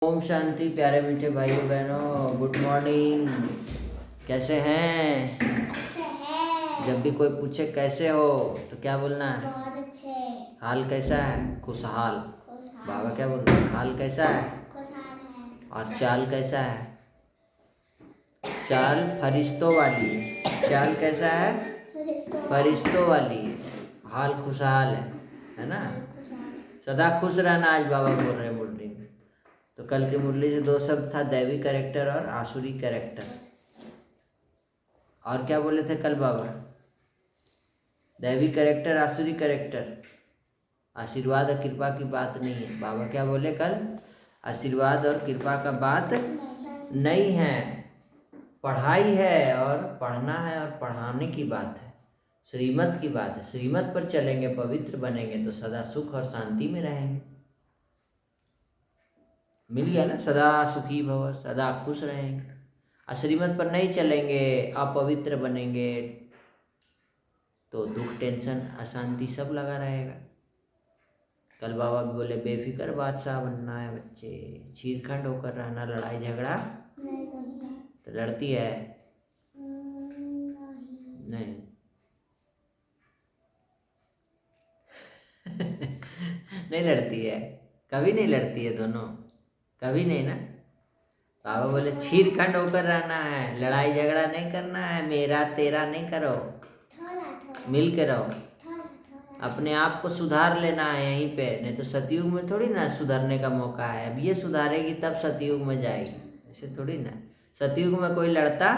ओम शांति। प्यारे मीठे भाइयों बहनों, गुड मॉर्निंग। कैसे हैं? अच्छे हैं। जब भी कोई पूछे कैसे हो तो क्या बोलना है? बहुत अच्छे। हाल कैसा है? खुशहाल। खुशहाल। बाबा क्या बोलते हैं? हाल कैसा है? खुशहाल है। और चाल कैसा है? चाल फरिश्तों वाली है। चाल कैसा है? फरिश्तों वाली है। हाल खुशहाल है ना? सदा खुश रहना। आज बाबा बोल रहे हैं मुरली में। तो कल की मुरली से दो शब्द था, दैवी कैरेक्टर और आसुरी कैरेक्टर। और क्या बोले थे कल बाबा? दैवी कैरेक्टर, आसुरी कैरेक्टर। आशीर्वाद और कृपा की बात नहीं है। बाबा क्या बोले कल? आशीर्वाद और कृपा का बात नहीं है, पढ़ाई है और पढ़ना है और पढ़ाने की बात है, श्रीमत की बात है। श्रीमत पर चलेंगे, पवित्र बनेंगे तो सदा सुख और शांति में रहेंगे। मिल गया ना? सदा सुखी भव, सदा खुश रहेंगे। श्रीमत पर नहीं चलेंगे, अपवित्र बनेंगे तो दुख, टेंशन, अशांति सब लगा रहेगा। कल बाबा भी बोले बेफिक्र बादशाह बनना है बच्चे, चीरखंड होकर रहना। लड़ाई झगड़ा तो लड़ती है नहीं। नहीं लड़ती है, कभी नहीं लड़ती है दोनों, कभी नहीं ना। बाबा बोले चीरखंड होकर रहना है, लड़ाई झगड़ा नहीं करना है, मेरा तेरा नहीं करो, मिल के रहो। अपने आप को सुधार लेना है यहीं पे, नहीं तो सतयुग में थोड़ी ना सुधरने का मौका है। अब ये सुधारेगी तब सतयुग में जाएगी, ऐसे थोड़ी ना। सतयुग में कोई लड़ता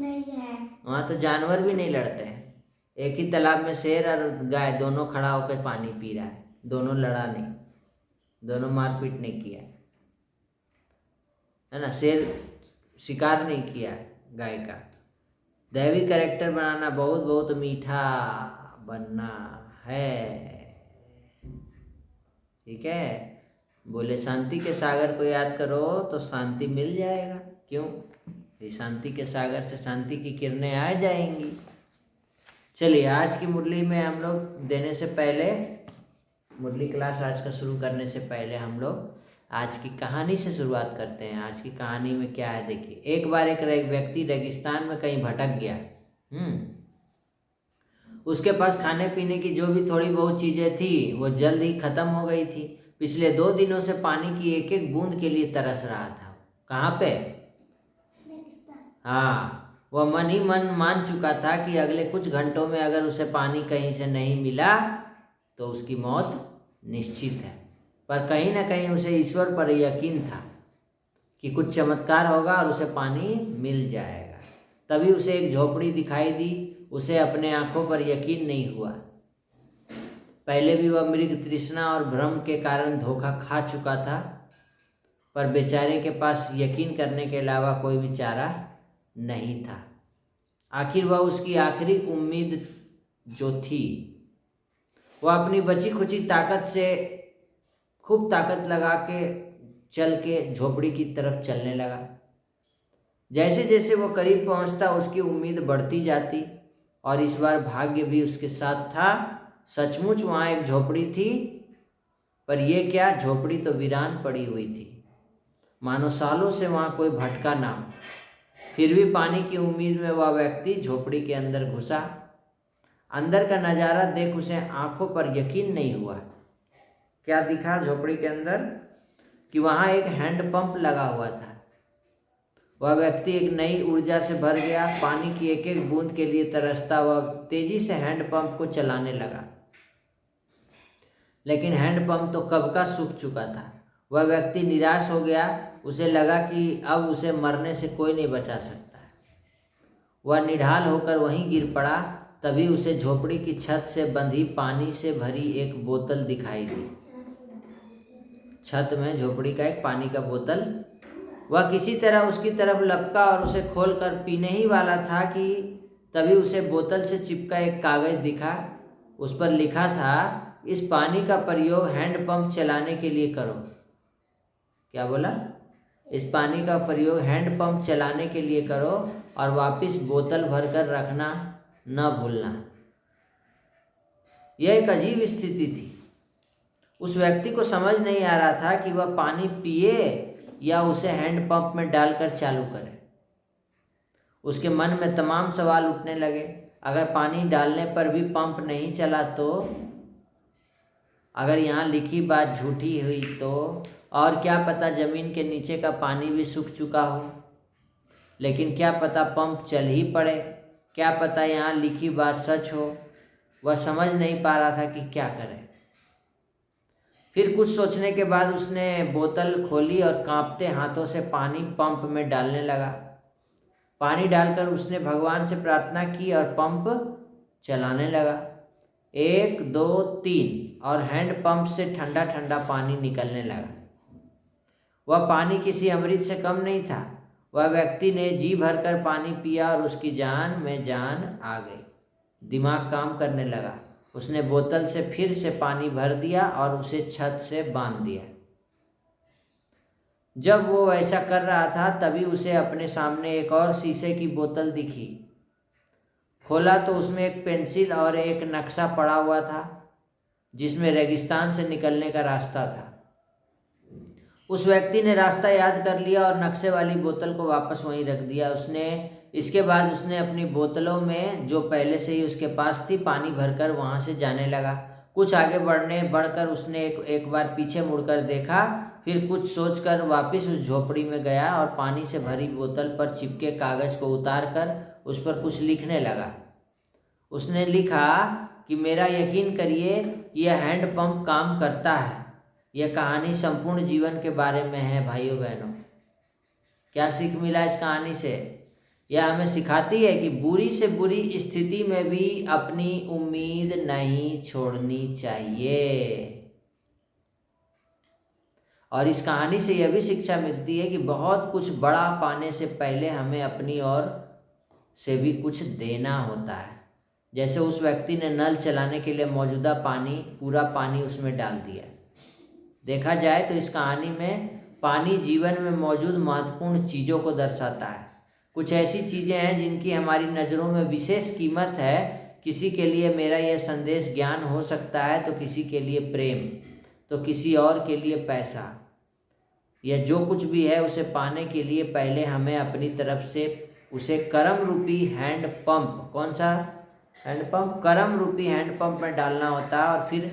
नहीं है, वहाँ तो जानवर भी नहीं लड़ते हैं। एक ही तालाब में शेर और गाय दोनों खड़ा होकर पानी पी रहा है, दोनों लड़ा नहीं, दोनों मारपीट नहीं किया है ना। शेर शिकार नहीं किया गाय का। दैवी कैरेक्टर बनाना बहुत बहुत मीठा बनना है, ठीक है। बोले शांति के सागर को याद करो तो शांति मिल जाएगा। क्यों? ये शांति के सागर से शांति की किरणें आ जाएंगी। चलिए आज की मुरली में हम लोग देने से पहले, मुरली क्लास आज का शुरू करने से पहले हम लोग आज की कहानी से शुरुआत करते हैं। आज की कहानी में क्या है देखिए। एक बार एक व्यक्ति रेगिस्तान में कहीं भटक गया। उसके पास खाने पीने की जो भी थोड़ी बहुत चीज़ें थी वो जल्द ही ख़त्म हो गई थी। पिछले 2 दिनों से पानी की एक एक बूंद के लिए तरस रहा था। कहाँ पे? हाँ, वह मन ही मन मान चुका था कि अगले कुछ घंटों में अगर उसे पानी कहीं से नहीं मिला तो उसकी मौत निश्चित है। पर कहीं ना कहीं उसे ईश्वर पर यकीन था कि कुछ चमत्कार होगा और उसे पानी मिल जाएगा। तभी उसे एक झोपड़ी दिखाई दी। उसे अपने आंखों पर यकीन नहीं हुआ। पहले भी वह मृग तृष्णा और भ्रम के कारण धोखा खा चुका था, पर बेचारे के पास यकीन करने के अलावा कोई भी चारा नहीं था। आखिर वह उसकी आखिरी उम्मीद जो थी, वह अपनी बची खुची ताकत से खूब ताकत लगा के चल के झोपड़ी की तरफ चलने लगा। जैसे जैसे वो करीब पहुंचता उसकी उम्मीद बढ़ती जाती और इस बार भाग्य भी उसके साथ था। सचमुच वहाँ एक झोपड़ी थी, पर यह क्या, झोपड़ी तो वीरान पड़ी हुई थी, मानो सालों से वहाँ कोई भटका ना हो। फिर भी पानी की उम्मीद में वह व्यक्ति झोपड़ी के अंदर घुसा। अंदर का नज़ारा देख उसे आंखों पर यकीन नहीं हुआ। क्या दिखा झोपड़ी के अंदर? कि वहाँ एक हैंडपंप लगा हुआ था। वह व्यक्ति एक नई ऊर्जा से भर गया। पानी की एक एक बूंद के लिए तरसता वह तेजी से हैंडपंप को चलाने लगा। लेकिन हैंडपंप तो कब का सूख चुका था। वह व्यक्ति निराश हो गया। उसे लगा कि अब उसे मरने से कोई नहीं बचा सकता है। वह निढाल होकर वहीं गिर पड़ा। तभी उसे झोपड़ी की छत से बंधी पानी से भरी एक बोतल दिखाई दी। छत में झोपड़ी का एक पानी का बोतल। वह किसी तरह उसकी तरफ लपका और उसे खोलकर पीने ही वाला था कि तभी उसे बोतल से चिपका एक कागज दिखा। उस पर लिखा था, इस पानी का प्रयोग हैंडपंप चलाने के लिए करो। क्या बोला? इस पानी का प्रयोग हैंडपंप चलाने के लिए करो और वापस बोतल भरकर रखना न भूलना। यह एक अजीब स्थिति थी। उस व्यक्ति को समझ नहीं आ रहा था कि वह पानी पिए या उसे हैंडपंप में डालकर चालू करे। उसके मन में तमाम सवाल उठने लगे। अगर पानी डालने पर भी पंप नहीं चला तो, अगर यहाँ लिखी बात झूठी हुई तो, और क्या पता ज़मीन के नीचे का पानी भी सूख चुका हो। लेकिन क्या पता पंप चल ही पड़े, क्या पता यहाँ लिखी बात सच हो। वह समझ नहीं पा रहा था कि क्या करे। फिर कुछ सोचने के बाद उसने बोतल खोली और कांपते हाथों से पानी पंप में डालने लगा। पानी डालकर उसने भगवान से प्रार्थना की और पंप चलाने लगा। 1 2 3 और हैंड पंप से ठंडा ठंडा पानी निकलने लगा। वह पानी किसी अमृत से कम नहीं था। वह व्यक्ति ने जी भरकर पानी पिया और उसकी जान में जान आ गई। दिमाग काम करने लगा। उसने बोतल से फिर से पानी भर दिया और उसे छत से बांध दिया। जब वो वैसा कर रहा था तभी उसे अपने सामने एक और शीशे की बोतल दिखी। खोला तो उसमें एक पेंसिल और एक नक्शा पड़ा हुआ था जिसमें रेगिस्तान से निकलने का रास्ता था। उस व्यक्ति ने रास्ता याद कर लिया और नक्शे वाली बोतल को वापस वहीं रख दिया। इसके बाद उसने अपनी बोतलों में, जो पहले से ही उसके पास थी, पानी भरकर वहाँ से जाने लगा। कुछ आगे बढ़कर उसने एक बार पीछे मुड़कर देखा। फिर कुछ सोचकर वापस उस झोपड़ी में गया और पानी से भरी बोतल पर चिपके कागज़ को उतारकर उस पर कुछ लिखने लगा। उसने लिखा कि मेरा यकीन करिए कि यह हैंडपंप काम करता है। यह कहानी संपूर्ण जीवन के बारे में है भाइयों बहनों। क्या सीख मिला इस कहानी से? यह हमें सिखाती है कि बुरी से बुरी स्थिति में भी अपनी उम्मीद नहीं छोड़नी चाहिए। और इस कहानी से यह भी शिक्षा मिलती है कि बहुत कुछ बड़ा पाने से पहले हमें अपनी ओर से भी कुछ देना होता है। जैसे उस व्यक्ति ने नल चलाने के लिए मौजूदा पूरा पानी उसमें डाल दिया। देखा जाए तो इस कहानी में पानी जीवन में मौजूद महत्वपूर्ण चीज़ों को दर्शाता है। कुछ ऐसी चीज़ें हैं जिनकी हमारी नज़रों में विशेष कीमत है। किसी के लिए मेरा यह संदेश ज्ञान हो सकता है, तो किसी के लिए प्रेम, तो किसी और के लिए पैसा। यह जो कुछ भी है उसे पाने के लिए पहले हमें अपनी तरफ से उसे कर्म रूपी हैंडपंप, कौन सा हैंडपंप? कर्म रूपी हैंडपंप में डालना होता है और फिर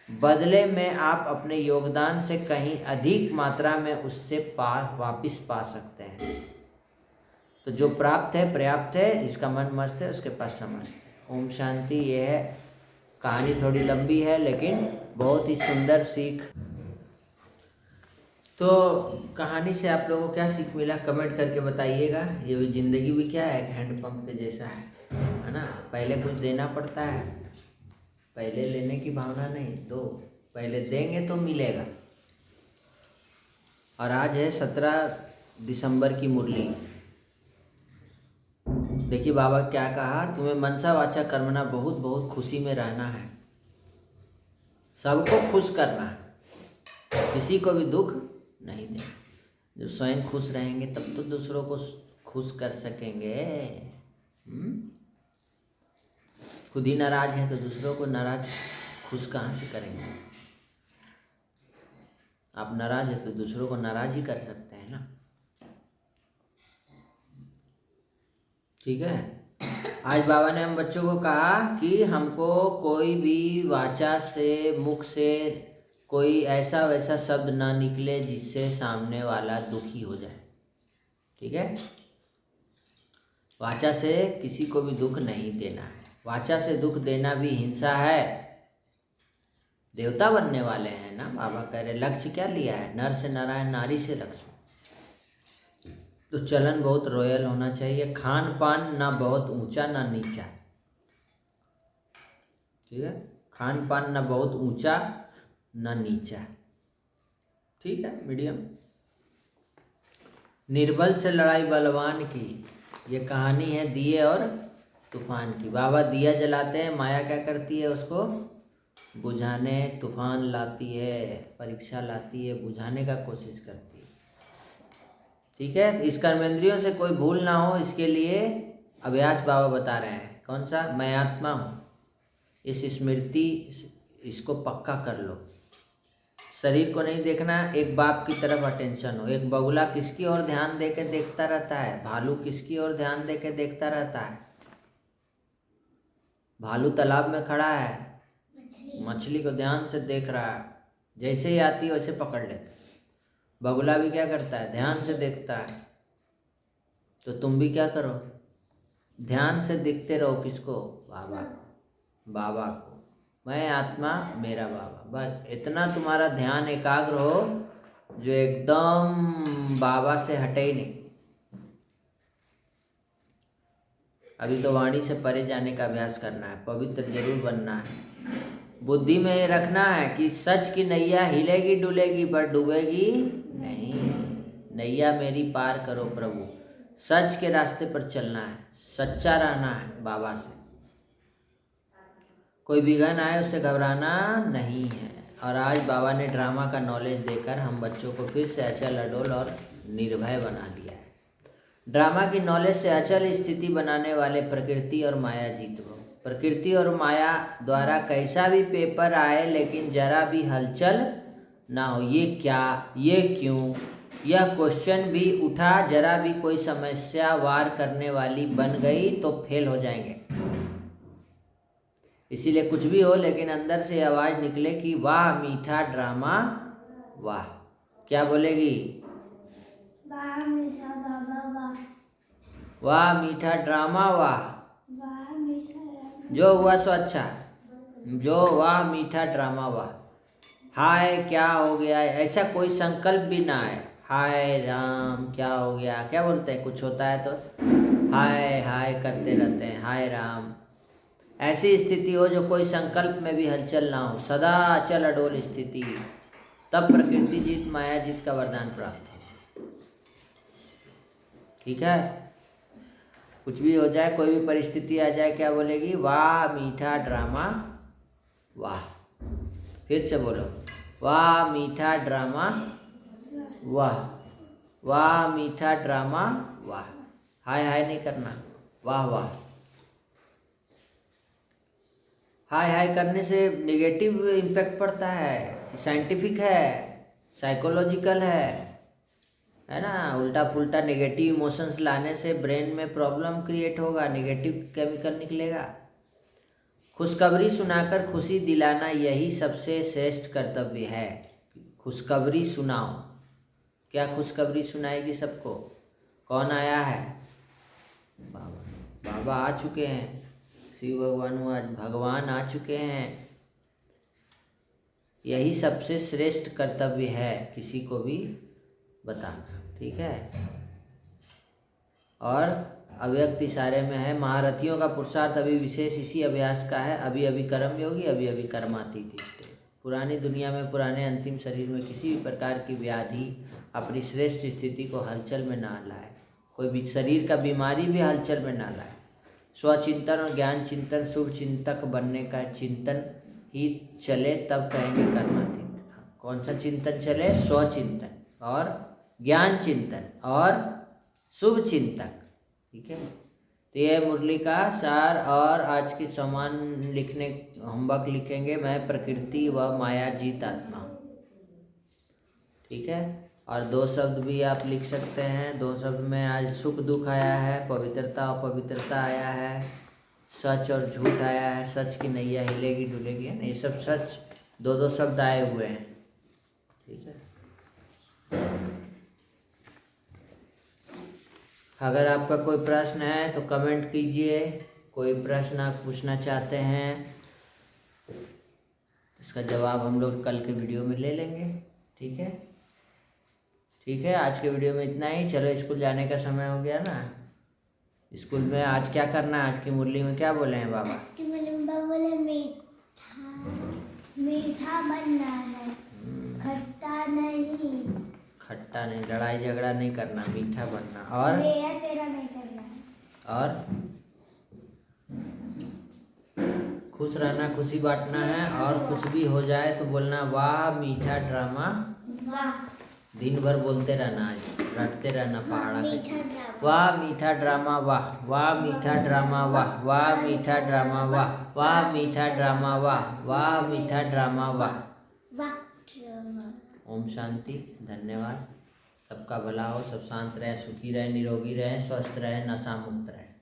बदले में आप अपने योगदान से कहीं अधिक मात्रा में उससे वापिस पा सकते हैं। तो जो प्राप्त है पर्याप्त है, इसका मन मस्त है, उसके पास समस्त है। ओम शांति। ये है कहानी, थोड़ी लंबी है लेकिन बहुत ही सुंदर सीख। तो कहानी से आप लोगों को क्या सीख मिला कमेंट करके बताइएगा। ये भी ज़िंदगी भी क्या है, हैंडपंप के जैसा है ना। पहले कुछ देना पड़ता है, पहले लेने की भावना नहीं, तो पहले देंगे तो मिलेगा। और आज है 17 दिसंबर की मुरली। देखिए बाबा क्या कहा, तुम्हें मनसा वाचा कर्मणा बहुत बहुत खुशी में रहना है, सबको खुश करना है, किसी को भी दुख नहीं देना। जब स्वयं खुश रहेंगे तब तो दूसरों को खुश कर सकेंगे। खुद ही नाराज है तो दूसरों को नाराज खुश कहाँ से करेंगे? आप नाराज है तो दूसरों को नाराज ही कर सकते हैं ना। ठीक है। आज बाबा ने हम बच्चों को कहा कि हमको कोई भी वाचा से, मुख से कोई ऐसा वैसा शब्द ना निकले जिससे सामने वाला दुखी हो जाए। ठीक है। वाचा से किसी को भी दुख नहीं देना है। वाचा से दुख देना भी हिंसा है। देवता बनने वाले हैं ना, बाबा कह रहे लक्ष्य क्या लिया है, नर से नारायण, नारी से लक्ष्मी। तो चलन बहुत रॉयल होना चाहिए, खान पान ना बहुत ऊंचा ना नीचा। ठीक है, खान पान ना बहुत ऊंचा ना नीचा, ठीक है, मीडियम। निर्बल से लड़ाई बलवान की, ये कहानी है दिए और तूफान की। बाबा दिया जलाते हैं, माया क्या करती है, उसको बुझाने तूफान लाती है, परीक्षा लाती है, बुझाने का कोशिश करती है। ठीक है। इस कर्मेंद्रियों से कोई भूल ना हो, इसके लिए अभ्यास बाबा बता रहे हैं। कौन सा? मैं आत्मा हूँ, इस स्मृति, इसको पक्का कर लो। शरीर को नहीं देखना, एक बाप की तरफ अटेंशन हो। एक बगुला किसकी ओर ध्यान दे के देखता रहता है? भालू किसकी ओर ध्यान दे के देखता रहता है? भालू तालाब में खड़ा है, मछली को ध्यान से देख रहा है, जैसे ही आती है वैसे पकड़ लेता है। बगुला भी क्या करता है? ध्यान से देखता है। तो तुम भी क्या करो? ध्यान से देखते रहो। किसको? बाबा को। बाबा को, मैं आत्मा मेरा बाबा, बस इतना तुम्हारा ध्यान एकाग्र हो जो एकदम बाबा से हटे ही नहीं। अभी तो वाणी से परे जाने का अभ्यास करना है, पवित्र जरूर बनना है। बुद्धि में ये रखना है कि सच की नैया हिलेगी डुलेगी पर डूबेगी नहीं। नैया मेरी पार करो प्रभु। सच के रास्ते पर चलना है, सच्चा रहना है बाबा से। कोई विघन आए उससे घबराना नहीं है। और आज बाबा ने ड्रामा का नॉलेज देकर हम बच्चों को फिर से अचल अडोल और निर्भय बना दिया है। ड्रामा की नॉलेज से अचल स्थिति बनाने वाले प्रकृति और माया जीत हो। प्रकृति और माया द्वारा कैसा भी पेपर आए लेकिन जरा भी हलचल ना हो। ये क्या, ये क्यों, यह क्वेश्चन भी उठा, जरा भी कोई समस्या वार करने वाली बन गई तो फेल हो जाएंगे। इसीलिए कुछ भी हो लेकिन अंदर से आवाज़ निकले कि वाह मीठा ड्रामा वाह। क्या बोलेगी? वाह मीठा बाबा वाह। वाह मीठा ड्रामा वाह। वाह मीठा जो हुआ सो अच्छा, जो वाह मीठा ड्रामा वाह। हाय क्या हो गया, ऐसा कोई संकल्प भी ना आए। हाय राम क्या हो गया, क्या बोलते हैं, कुछ होता है तो हाय हाय करते रहते हैं, हाय राम। ऐसी स्थिति हो जो कोई संकल्प में भी हलचल ना हो, सदा अचल अडोल स्थिति, तब प्रकृति जीत माया जीत का वरदान प्राप्त हो। ठीक है? कुछ भी हो जाए, कोई भी परिस्थिति आ जाए, क्या बोलेगी? वाह मीठा ड्रामा वाह। फिर से बोलो, वाह मीठा ड्रामा वाह। वाह मीठा ड्रामा वाह। हाय हाय नहीं करना, वाह वाह। हाय हाय करने से नेगेटिव इम्पैक्ट पड़ता है। साइंटिफिक है, साइकोलॉजिकल है ना। उल्टा पुल्टा नेगेटिव इमोशंस लाने से ब्रेन में प्रॉब्लम क्रिएट होगा, नेगेटिव केमिकल निकलेगा। खुशखबरी सुनाकर खुशी दिलाना यही सबसे श्रेष्ठ कर्तव्य है। खुशखबरी सुनाओ। क्या खुशखबरी सुनाएगी सबको? कौन आया है? बाबा। बाबा आ चुके हैं, शिव भगवान आ चुके हैं। यही सबसे श्रेष्ठ कर्तव्य है किसी को भी बताना। ठीक है? और अव्यक्त इशारे में है, महारथियों का पुरुषार्थ अभी विशेष इसी अभ्यास का है। अभी अभी कर्म योगी, अभी अभी कर्मातीत। पुरानी दुनिया में पुराने अंतिम शरीर में किसी भी प्रकार की व्याधि अपनी श्रेष्ठ स्थिति को हलचल में ना लाए। कोई भी शरीर का बीमारी भी हलचल में ना लाए। स्वचिंतन और ज्ञान चिंतन, शुभ चिंतक बनने का चिंतन ही चले, तब कहेंगे कर्मातीत। कौन सा चिंतन चले? स्वचिंतन और ज्ञान चिंतन और शुभ चिंतक। ठीक है? तो यह मुरली का सार। और आज की सामान लिखने होमवर्क लिखेंगे, मैं प्रकृति व माया जीत आत्मा। ठीक है? और 2 शब्द भी आप लिख सकते हैं। 2 शब्द में आज सुख दुख आया है, पवित्रता अपवित्रता आया है, सच और झूठ आया है। सच की नैया हिलेगी डुलेगी, है ना, ये सब सच 2-2 शब्द आए हुए हैं। ठीक है? अगर आपका कोई प्रश्न है तो कमेंट कीजिए। कोई प्रश्न आप पूछना चाहते हैं, इसका जवाब हम लोग कल के वीडियो में ले लेंगे। ठीक है? ठीक है, आज के वीडियो में इतना ही। चलो स्कूल जाने का समय हो गया ना। स्कूल में आज क्या करना है? आज की मुरली में क्या बोले हैं बाबा? आज की मुरली में बाबा बोले मीठा बनना है, खट्टा नहीं। खट्टा नहीं, लड़ाई झगड़ा नहीं करना, मीठा बनना। और मेरा तेरा नहीं करना है। और खुश रहना, खुशी बांटना है। और कुछ भी हो जाए तो बोलना वाह मीठा ड्रामा वाह। दिन भर बोलते रहना, आज रटते रहना पहाड़ा मीठा पे। ड्रामा वाह मीठा ड्रामा वाह, वाह मीठा ड्रामा वाह, वाह मीठा ड्रामा वाह, वाह मीठा ड्रामा वाह, वाह मीठा ड्रामा वाह। वाह ड्रामा ओम शांति। धन्यवाद। सबका भला हो, सब शांत रहे, सुखी रहे, निरोगी रहे, स्वस्थ रहे, नशा मुक्त रहे।